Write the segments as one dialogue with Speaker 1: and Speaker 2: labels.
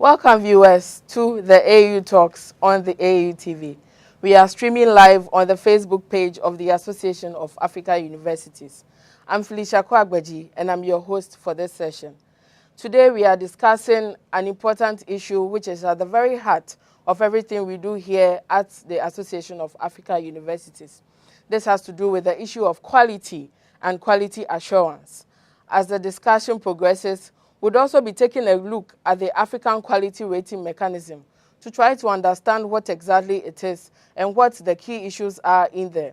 Speaker 1: Welcome viewers to the AAU Talks on the AAU TV. We are streaming live on the Facebook page of the Association of African Universities. I'm Felicia Kwagbeji and I'm your host for this session. Today we are discussing an important issue which is at the very heart of everything we do here at the Association of African Universities. This has to do with the issue of quality and quality assurance. As the discussion progresses, we'll also be taking a look at the African Quality Rating Mechanism to try to understand what exactly it is and what the key issues are in there.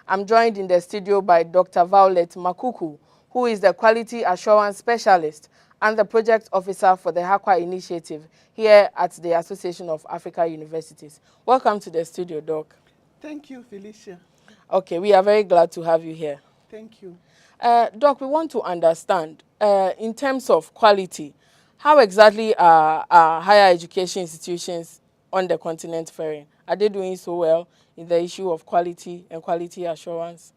Speaker 1: I'm joined in the studio by Dr. Violet Makuku, who is the Quality Assurance Specialist and the Project Officer for the HAQUA Initiative here at the Association of African Universities. Welcome to the studio, Doc.
Speaker 2: Thank you, Felicia.
Speaker 1: Okay, we are very glad to have you here.
Speaker 2: Thank you.
Speaker 1: Doc, we want to understand, in terms of quality, how exactly are higher education institutions on the continent faring? Are they doing so well in the issue of quality and quality assurance?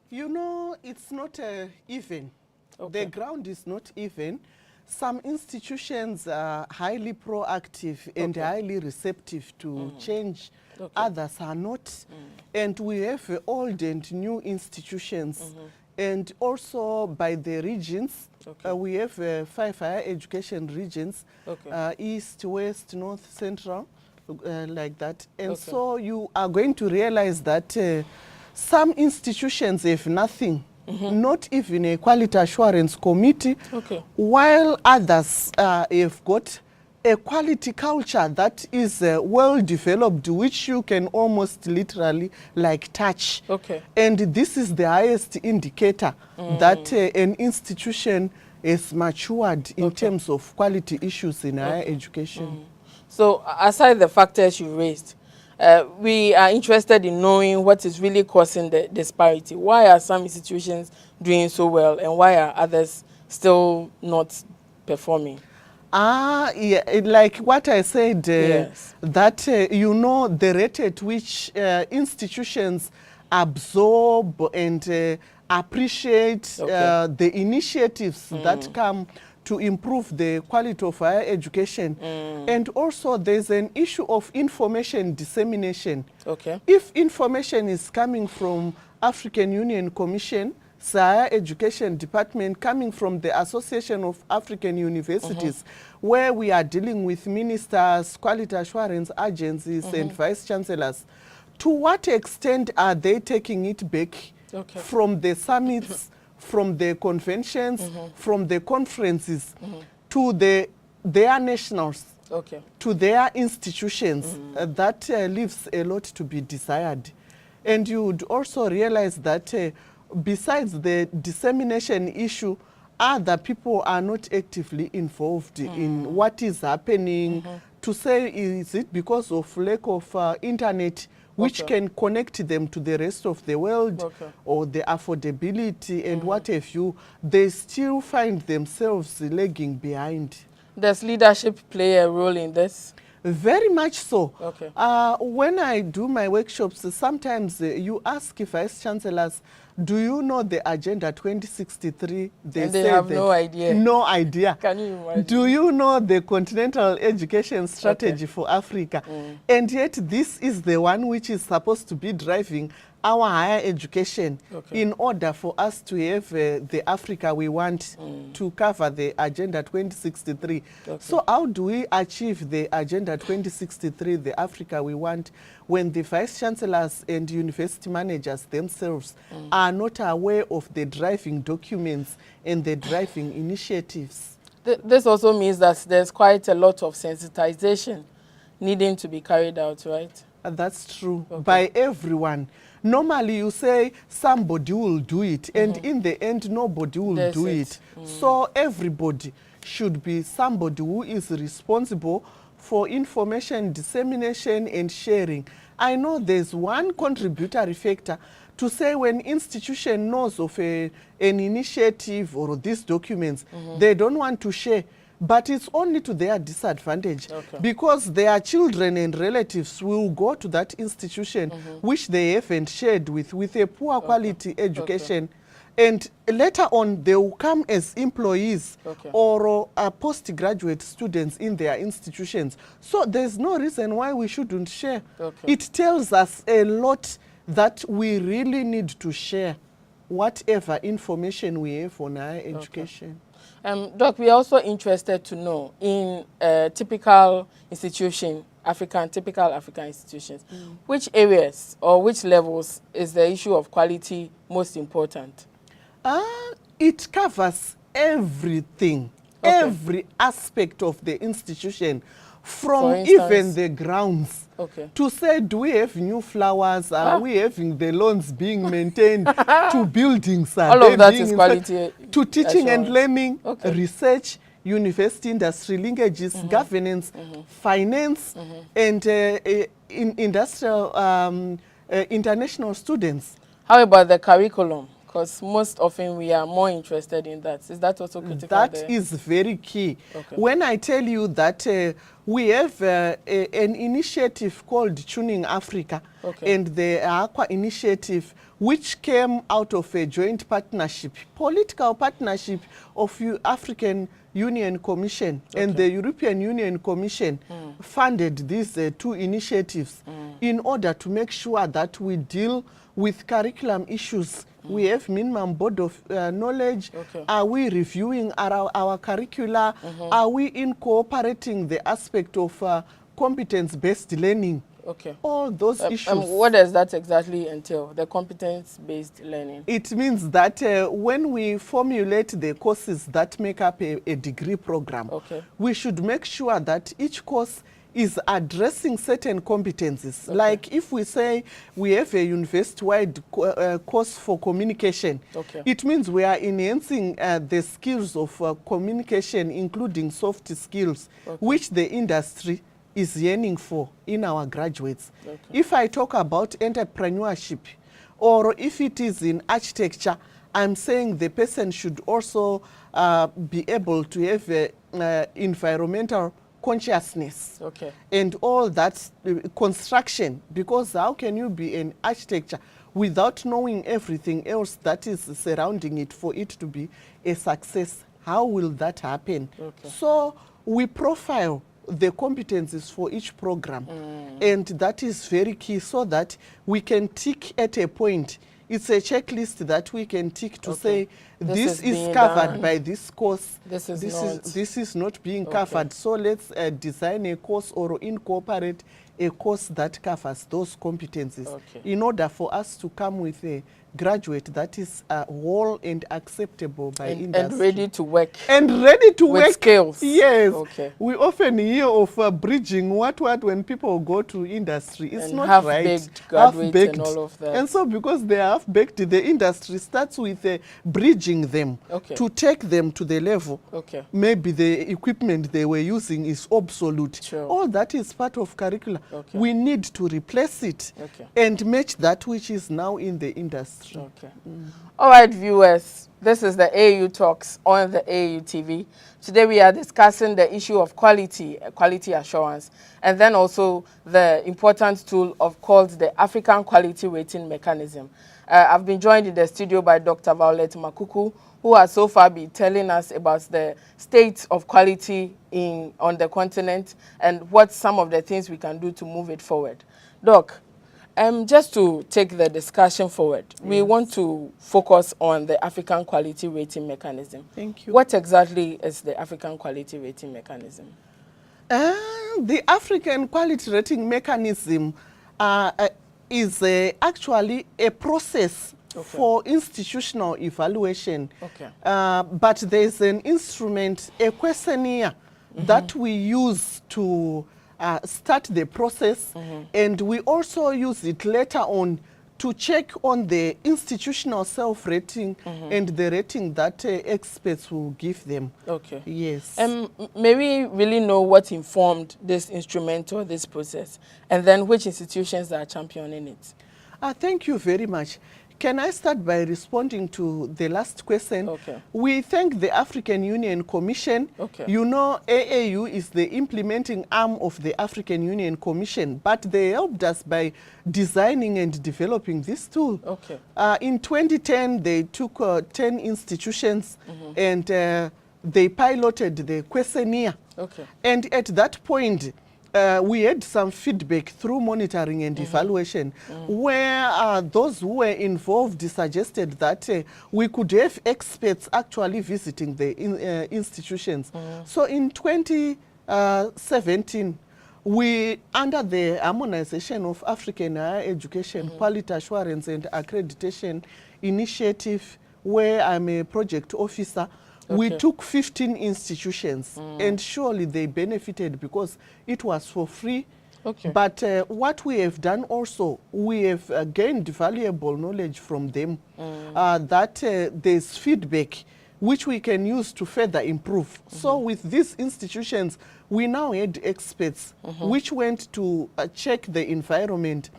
Speaker 2: You know, it's not even.
Speaker 1: Okay.
Speaker 2: The ground is not even. Some institutions are highly proactive and highly receptive to change.
Speaker 1: Okay.
Speaker 2: Others are not. And we have old and new institutions. And also by the regions, we have 5 higher education regions, East, West, North, Central, like that. And so you are going to realize that some institutions have nothing. Not even a quality assurance committee, while others have got a quality culture that is well developed, which you can almost literally like touch. And this is the highest indicator that an institution is matured in terms of quality issues in higher education.
Speaker 1: So aside the factors you raised, we are interested in knowing what is really causing the disparity. Why are some institutions doing so well and why are others still not performing?
Speaker 2: Yeah, like what I said, that you know the rate at which institutions absorb and appreciate the initiatives that come to improve the quality of higher education. And also there's an issue of information dissemination. If information is coming from African Union Commission, Higher Education Department, coming from the Association of African Universities, where we are dealing with ministers, quality assurance agencies, and vice-chancellors, to what extent are they taking it back from the summits, from the conventions, from the conferences, to their nationals, to their institutions? That leaves a lot to be desired. And you would also realize that besides the dissemination issue, other people are not actively involved in what is happening. To say, is it because of lack of internet, which can connect them to the rest of the world, or the affordability and what have you, they still find themselves lagging behind.
Speaker 1: Does leadership play a role in this?
Speaker 2: Very much so. When I do my workshops, sometimes you ask vice-chancellors, do you know the Agenda 2063?
Speaker 1: They have no idea.
Speaker 2: No idea.
Speaker 1: Can you imagine?
Speaker 2: Do you know the Continental Education Strategy for Africa? And yet this is the one which is supposed to be driving our higher education in order for us to have the Africa we want to cover the Agenda 2063. So how do we achieve the Agenda 2063, the Africa we want, when the vice-chancellors and university managers themselves are not aware of the driving documents and the driving initiatives?
Speaker 1: This also means that there's quite a lot of sensitization needing to be carried out, right?
Speaker 2: That's true, by everyone. Normally you say somebody will do it, and in the end nobody will do it. So everybody should be somebody who is responsible for information dissemination and sharing. I know there's one contributory factor to say when institution knows of an initiative or these documents, they don't want to share. But it's only to their disadvantage because their children and relatives will go to that institution which they haven't shared with a poor quality education. and later on they will come as employees
Speaker 1: Okay.
Speaker 2: or postgraduate students in their institutions. So there's no reason why we shouldn't share.
Speaker 1: Okay.
Speaker 2: It tells us a lot that we really need to share whatever information we have on our education.
Speaker 1: Doc, we are also interested to know in typical institution, typical African institutions, which areas or which levels is the issue of quality most important?
Speaker 2: It covers everything,
Speaker 1: Okay.
Speaker 2: every aspect of the institution,
Speaker 1: For
Speaker 2: from
Speaker 1: instance?
Speaker 2: even the grounds.
Speaker 1: Okay.
Speaker 2: To say, do we have new flowers? Are we having the lawns being maintained? To buildings?
Speaker 1: All of that is quality
Speaker 2: to teaching and
Speaker 1: assurance.
Speaker 2: learning,
Speaker 1: Okay.
Speaker 2: research, university industry linkages, governance, finance, and industrial international students.
Speaker 1: How about the curriculum? Because most often we are more interested in that. Is that also critical?
Speaker 2: That is very key.
Speaker 1: Okay.
Speaker 2: When I tell you that we have an initiative called Tuning Africa,
Speaker 1: Okay.
Speaker 2: and the Aqua initiative, which came out of a joint partnership, political partnership of African Union Commission and the European Union Commission funded these two initiatives in order to make sure that we deal with curriculum issues. We have minimum board of knowledge.
Speaker 1: Okay.
Speaker 2: Are we reviewing our curricula? Are we incorporating the aspect of competence-based learning?
Speaker 1: Okay.
Speaker 2: All those issues.
Speaker 1: What does that exactly entail, the competence-based learning?
Speaker 2: It means that when we formulate the courses that make up a degree program,
Speaker 1: Okay.
Speaker 2: we should make sure that each course is addressing certain competencies. Like if we say we have a university-wide course for communication,
Speaker 1: Okay.
Speaker 2: it means we are enhancing the skills of communication, including soft skills, which the industry is yearning for in our graduates.
Speaker 1: Okay.
Speaker 2: If I talk about entrepreneurship, or if it is in architecture, I'm saying the person should also be able to have environmental consciousness.
Speaker 1: Okay.
Speaker 2: And all that construction, because how can you be an architecture without knowing everything else that is surrounding it for it to be a success? How will that happen?
Speaker 1: Okay.
Speaker 2: So we profile the competencies for each program, and that is very key so that we can tick at a point. It's a checklist that we can tick to say this is covered
Speaker 1: done
Speaker 2: by this course.
Speaker 1: This is
Speaker 2: This is not being covered. So let's design a course or incorporate a course that covers those competencies in order for us to come with a graduate that is whole and acceptable by industry.
Speaker 1: And ready to work.
Speaker 2: And ready to
Speaker 1: with
Speaker 2: work.
Speaker 1: skills.
Speaker 2: Yes.
Speaker 1: Okay.
Speaker 2: We often hear of bridging what when people go to industry. It's
Speaker 1: And
Speaker 2: not right.
Speaker 1: half-baked graduates
Speaker 2: Half-baked.
Speaker 1: and all of that.
Speaker 2: And so because they are half-baked, the industry starts with bridging them to take them to the level.
Speaker 1: Okay.
Speaker 2: Maybe the equipment they were using is obsolete.
Speaker 1: Sure.
Speaker 2: All that is part of curricula.
Speaker 1: Okay.
Speaker 2: We need to replace it and match that which is now in the industry.
Speaker 1: Okay. All right, viewers, this is the AAU Talks on the AAU TV. Today we are discussing the issue of quality assurance, and then also the important tool called the African Quality Rating Mechanism. I've been joined in the studio by Dr. Violet Makuku, who has so far been telling us about the state of quality on the continent and what some of the things we can do to move it forward. Doc, just to take the discussion forward, we want to focus on the African Quality Rating Mechanism.
Speaker 2: Thank you.
Speaker 1: What exactly is the African Quality Rating Mechanism?
Speaker 2: The African Quality Rating Mechanism is actually a process for institutional evaluation.
Speaker 1: Okay.
Speaker 2: But there's an instrument, a questionnaire, that we use to start the process, and we also use it later on to check on the institutional self-rating and the rating that experts will give them.
Speaker 1: Okay.
Speaker 2: Yes.
Speaker 1: May we really know what informed this instrument or this process, and then which institutions are championing it?
Speaker 2: Thank you very much. Can I start by responding to the last question?
Speaker 1: Okay.
Speaker 2: We thank the African Union Commission.
Speaker 1: Okay.
Speaker 2: You know, AAU is the implementing arm of the African Union Commission, but they helped us by designing and developing this tool.
Speaker 1: Okay.
Speaker 2: In 2010, they took 10 institutions and they piloted the questionnaire.
Speaker 1: Okay.
Speaker 2: And at that point, we had some feedback through monitoring and evaluation where those who were involved suggested that we could have experts actually visiting the institutions. So in 2017, we, under the harmonization of African higher education, quality assurance and accreditation initiative, where I'm a project officer, we took 15 institutions, and surely they benefited because it was for free.
Speaker 1: Okay.
Speaker 2: But what we have done also, we have gained valuable knowledge from them, that there's feedback which we can use to further improve. So with these institutions, we now had experts which went to check the environment,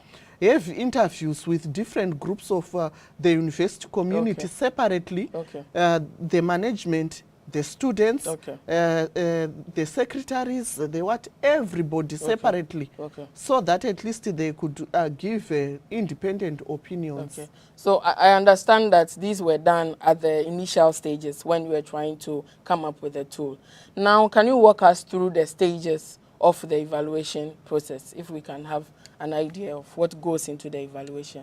Speaker 2: have interviews with different groups of the university community separately, the management, the students, the secretaries, the what, everybody separately, so that at least they could give independent opinions.
Speaker 1: Okay. So I understand that these were done at the initial stages when we were trying to come up with a tool. Now, can you walk us through the stages of the evaluation process, if we can have an idea of what goes into the evaluation?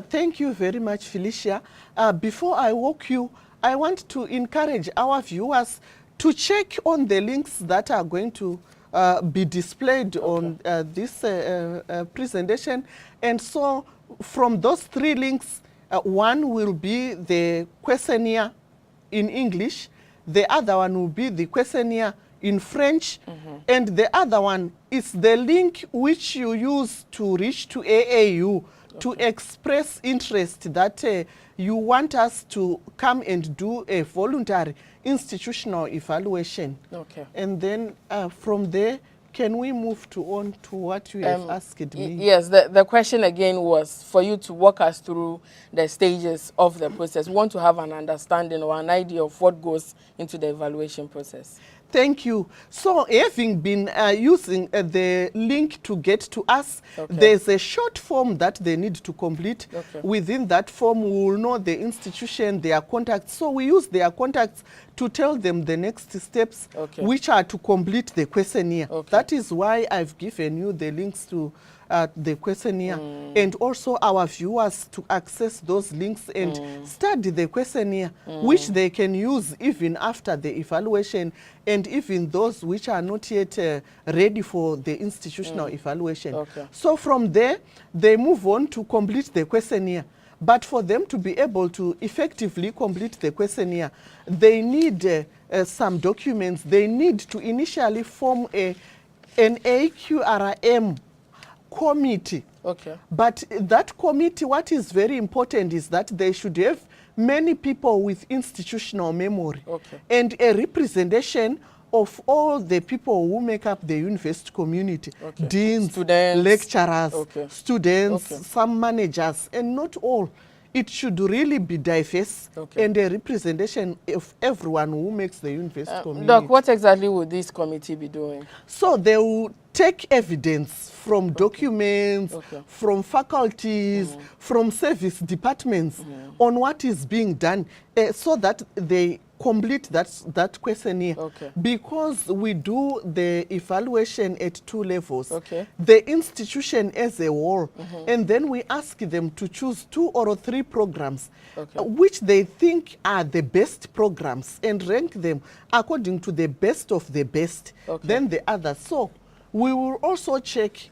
Speaker 2: Thank you very much, Felicia. Before I walk you, I want to encourage our viewers to check on the links that are going to be displayed on this presentation. And so from those 3 links, one will be the questionnaire in English, the other one will be the questionnaire in French, and the other one is the link which you use to reach to AAU to express interest that you want us to come and do a voluntary institutional evaluation.
Speaker 1: Okay.
Speaker 2: And then from there, can we move on to what you have asked me?
Speaker 1: Yes, the question again was for you to walk us through the stages of the process. We want to have an understanding or an idea of what goes into the evaluation process.
Speaker 2: Thank you. So having been using the link to get to us, there's a short form that they need to complete. Within that form, we will know the institution, their contacts. So we use their contacts to tell them the next steps, which are to complete the questionnaire. That is why I've given you the links to the questionnaire, and also our viewers to access those links and study the questionnaire, which they can use even after the evaluation, and even those which are not yet ready for the institutional evaluation. So from there, they move on to complete the questionnaire. But for them to be able to effectively complete the questionnaire, they need some documents. They need to initially form an AQRM committee. But that committee, what is very important is that they should have many people with institutional memory and a representation of all the people who make up the university community, deans, students, lecturers, students, some managers, and not all. It should really be diverse and a representation of everyone who makes the university community.
Speaker 1: Doc, what exactly would this committee be doing?
Speaker 2: So they will take evidence from documents, from faculties, from service departments on what is being done, so that they complete that questionnaire. Because we do the evaluation at 2 levels. The institution as a whole, and then we ask them to choose 2 or 3 programs which they think are the best programs and rank them according to the best of the best, then the others. So we will also check.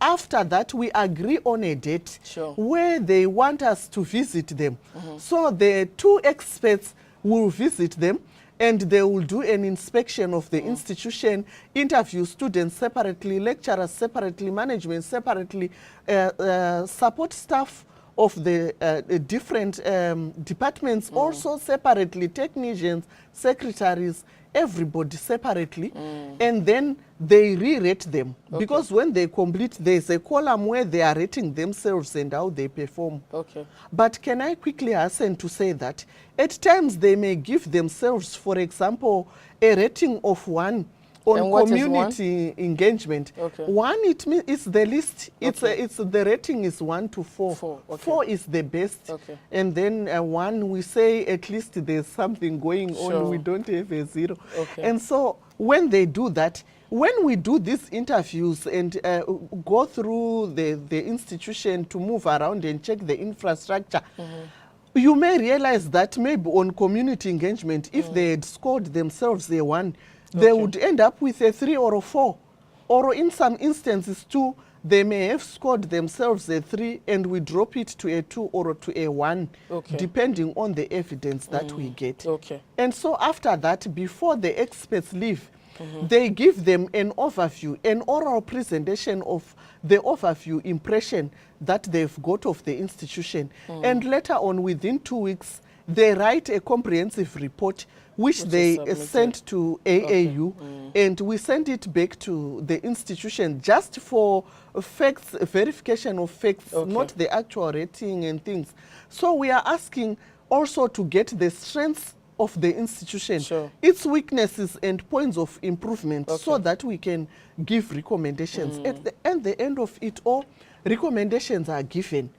Speaker 2: After that, we agree on a date where they want us to visit them. So the 2 experts will visit them, and they will do an inspection of the institution, interview students separately, lecturers separately, management separately, support staff of the different departments, also separately, technicians, secretaries, everybody separately, and then they re-rate them. Because when they complete, there's a column where they are rating themselves and how they perform. But can I quickly hasten to say that at times they may give themselves, for example, a rating of 1 on community engagement. 1, it means it's the list. It's the rating is 1 to 4. 4 is the best, and then 1 we say at least there's something going on. We don't have a 0. And so when they do that, when we do these interviews and go through the institution to move around and check the infrastructure, you may realize that maybe on community engagement, if they had scored themselves a 1, they would end up with a 3 or a 4. Or in some instances too, they may have scored themselves a 3 and we drop it to a 2 or to a 1, depending on the evidence that we get. And so after that, before the experts leave, they give them an overview, an oral presentation of the overview impression that they've got of the institution. And later on, within 2 weeks, they write a comprehensive report which they sent to AAU, and we send it back to the institution just for facts, verification of facts, not the actual rating and things. So we are asking also to get the strengths of the institution, its weaknesses and points of improvement, so that we can give recommendations. At the end of it all, recommendations are given.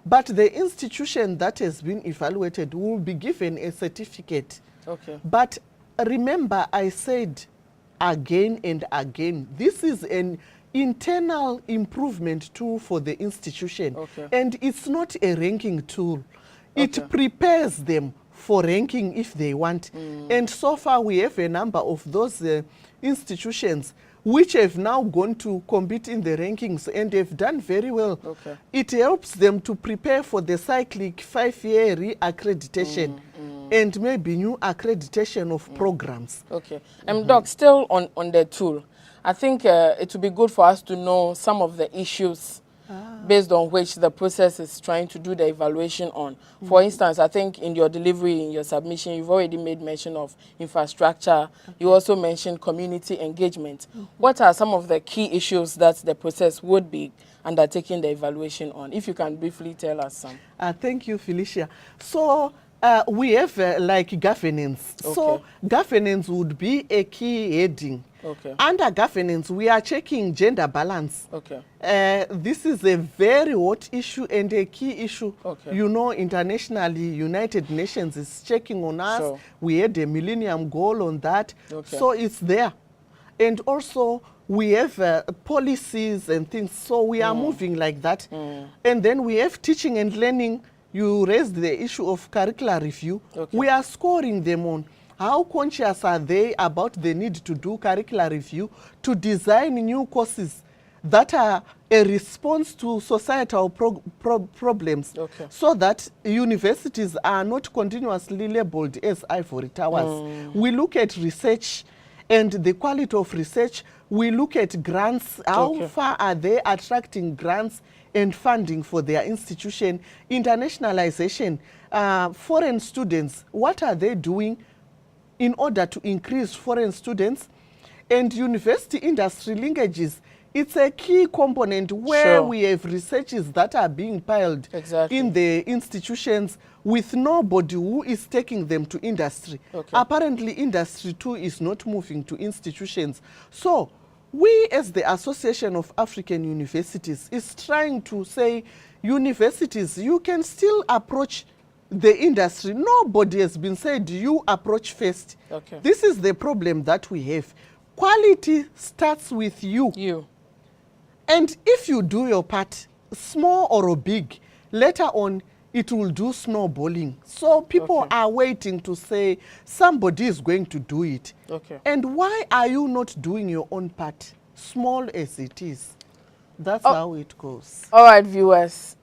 Speaker 2: But the institution that has been evaluated will be given a certificate. But remember, I said again and again, this is an internal improvement tool for the institution. And it's not a ranking tool. It prepares them for ranking if they want. And so far we have a number of those institutions which have now gone to compete in the rankings and have done very well. It helps them to prepare for the cyclic 5-year re-accreditation and maybe new accreditation of programs.
Speaker 1: Doc, still on the tool, I think it would be good for us to know some of the issues based on which the process is trying to do the evaluation on. For instance, I think in your delivery, in your submission, you've already made mention of infrastructure. You also mentioned community engagement. What are some of the key issues that the process would be undertaking the evaluation on? If you can briefly tell us some.
Speaker 2: Thank you, Felicia. So we have like governance. So governance would be a key heading. Under governance, we are checking gender balance. This is a very hot issue and a key issue. You know, internationally, United Nations is checking on us. We had a millennium goal on that. So it's there. And also, we have policies and things. So we are moving like that. And then we have teaching and learning. You raised the issue of curricular review. We are scoring them on how conscious are they about the need to do curricular review to design new courses that are a response to societal problems, so that universities are not continuously labeled as ivory towers. We look at research and the quality of research. We look at grants, how far are they attracting grants and funding for their institution, internationalization, foreign students, what are they doing in order to increase foreign students, and university industry linkages. It's a key component where we have researches that are being piled in the institutions with nobody who is taking them to industry. Apparently, industry too is not moving to institutions. So we as the Association of African Universities is trying to say, universities, you can still approach the industry. Nobody has been said you approach first. This is the problem that we have. Quality starts with you. And if you do your part, small or big, later on it will do snowballing. So people are waiting to say somebody is going to do it. And why are you not doing your own part, small as it is? That's how it goes.
Speaker 1: All right, viewers,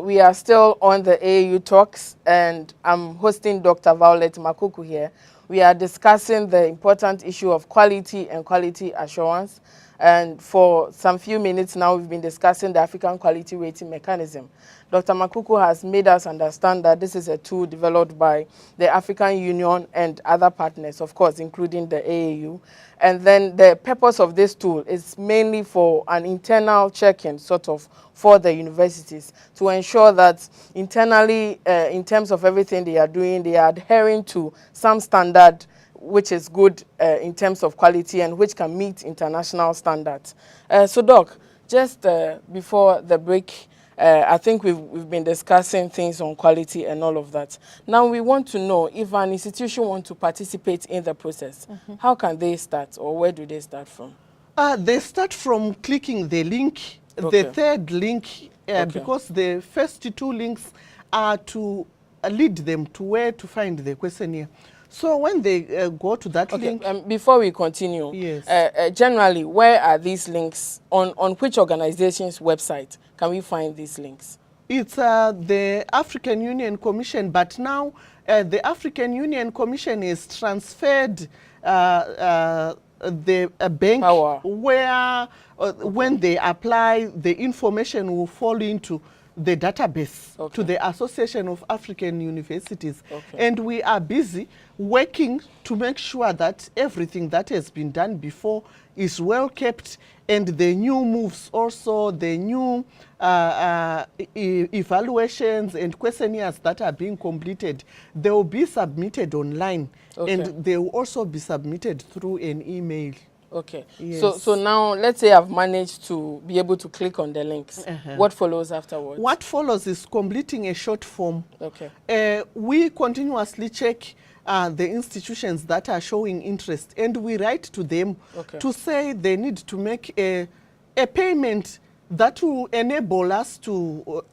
Speaker 1: we are still on the AAU Talks, and I'm hosting Dr. Violet Makuku here. We are discussing the important issue of quality and quality assurance. And for some few minutes now, we've been discussing the African Quality Rating Mechanism. Dr. Makuku has made us understand that this is a tool developed by the African Union and other partners, of course, including the AAU. And then the purpose of this tool is mainly for an internal check-in, sort of, for the universities to ensure that internally, in terms of everything they are doing, they are adhering to some standard which is good in terms of quality and which can meet international standards. So, Doc, just before the break, I think we've been discussing things on quality and all of that. Now we want to know if an institution wants to participate in the process, how can they start, or where do they start from?
Speaker 2: They start from clicking the link,
Speaker 1: Okay.
Speaker 2: the third link, because the first two links are to lead them to where to find the questionnaire. So when they go to that link...
Speaker 1: Before we continue,
Speaker 2: yes.
Speaker 1: Generally, where are these links? On which organization's website can we find these links?
Speaker 2: It's the African Union Commission, but now the African Union Commission is transferred the bank
Speaker 1: Power.
Speaker 2: Where when they apply, the information will fall into the database to the Association of African Universities. And we are busy working to make sure that everything that has been done before is well kept, and the new moves also, the new evaluations and questionnaires that are being completed, they will be submitted online, and they will also be submitted through an email.
Speaker 1: Okay.
Speaker 2: Yes.
Speaker 1: So now, let's say I've managed to be able to click on the links. What follows afterwards?
Speaker 2: What follows is completing a short form.
Speaker 1: Okay.
Speaker 2: We continuously check the institutions that are showing interest, and we write to them to say they need to make a payment that will enable us to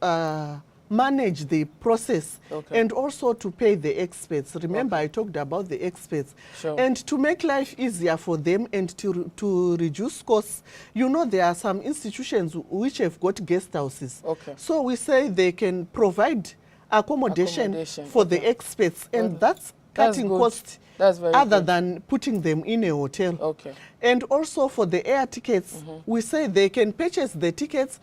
Speaker 2: manage the process, and also to pay the experts. Remember, I talked about the experts. And to make life easier for them and to reduce costs, you know, there are some institutions which have got guest houses. So we say they can provide accommodation for the experts, and that's cutting costs other than putting them in a hotel. And also for the air tickets, we say they can purchase the tickets,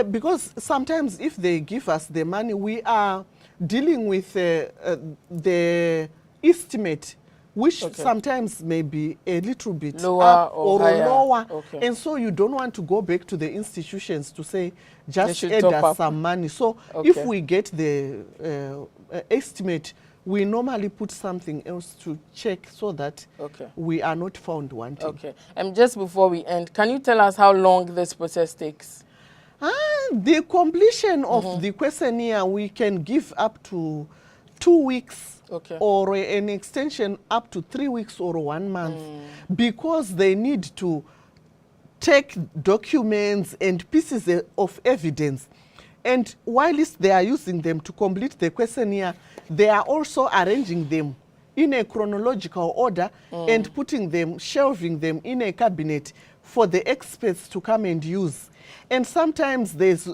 Speaker 2: because sometimes if they give us the money, we are dealing with the estimate, which sometimes may be a little bit
Speaker 1: lower
Speaker 2: up or
Speaker 1: higher.
Speaker 2: lower. And so you don't want to go back to the institutions to say, just add us some money. So if we get the estimate, we normally put something else to check so that we are not found wanting.
Speaker 1: And just before we end, can you tell us how long this process takes?
Speaker 2: The completion of the questionnaire, we can give up to 2 weeks, or an extension up to 3 weeks or 1 month, because they need to take documents and pieces of evidence. And whilst they are using them to complete the questionnaire, they are also arranging them in a chronological order and putting them, shelving them in a cabinet for the experts to come and use. And sometimes there's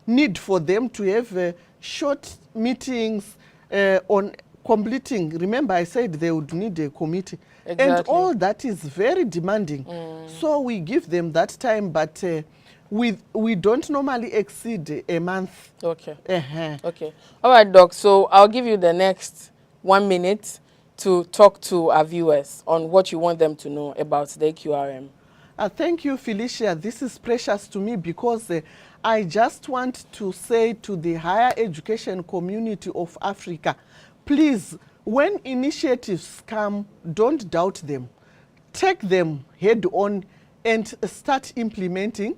Speaker 2: need for them to have short meetings on completing. Remember, I said they would need a committee. And all that is very demanding. So we give them that time, but we don't normally exceed a month.
Speaker 1: All right, Doc. So I'll give you the next 1 minute to talk to our viewers on what you want them to know about the QRM.
Speaker 2: Thank you, Felicia. This is precious to me because I just want to say to the higher education community of Africa, please, when initiatives come, don't doubt them. Take them head on and start implementing.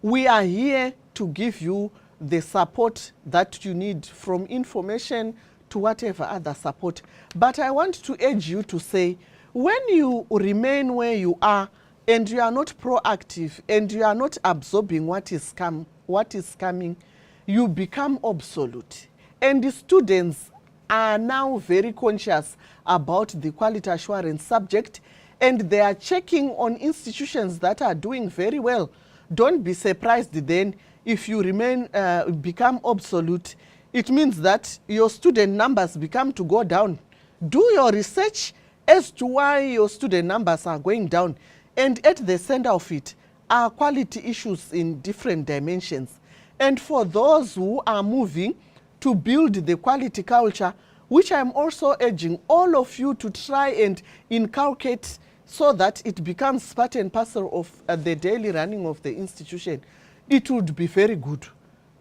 Speaker 2: We are here to give you the support that you need, from information to whatever other support. But I want to urge you to say, when you remain where you are and you are not proactive and you are not absorbing what is coming, you become obsolete. And the students are now very conscious about the quality assurance subject, and they are checking on institutions that are doing very well. Don't be surprised then if you become obsolete. It means that your student numbers become to go down. Do your research as to why your student numbers are going down. And at the center of it, are quality issues in different dimensions. And for those who are moving to build the quality culture, which I'm also urging all of you to try and inculcate so that it becomes part and parcel of the daily running of the institution, it would be very good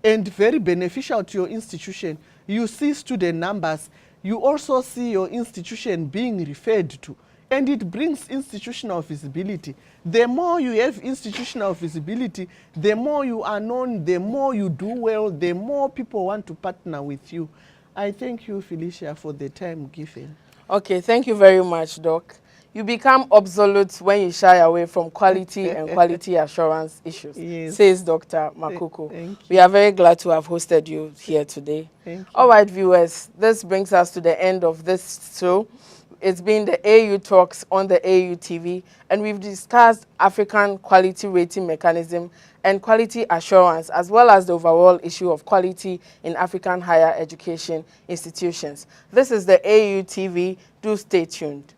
Speaker 2: and very beneficial to your institution. You see student numbers, you also see your institution being referred to, and it brings institutional visibility. The more you have institutional visibility, the more you are known, the more you do well, the more people want to partner with you. I thank you, Felicia, for the time given.
Speaker 1: Okay, thank you very much, Doc. You become obsolete when you shy away from quality and quality assurance issues,
Speaker 2: Yes.
Speaker 1: says Dr. Makuku.
Speaker 2: Thank you.
Speaker 1: We are very glad to have hosted you here today.
Speaker 2: Thank you.
Speaker 1: All right, viewers, this brings us to the end of this show. It's been the AAU Talks on the AAU TV, and we've discussed African quality rating mechanism and quality assurance, as well as the overall issue of quality in African higher education institutions. This is the AAU TV. Do stay tuned.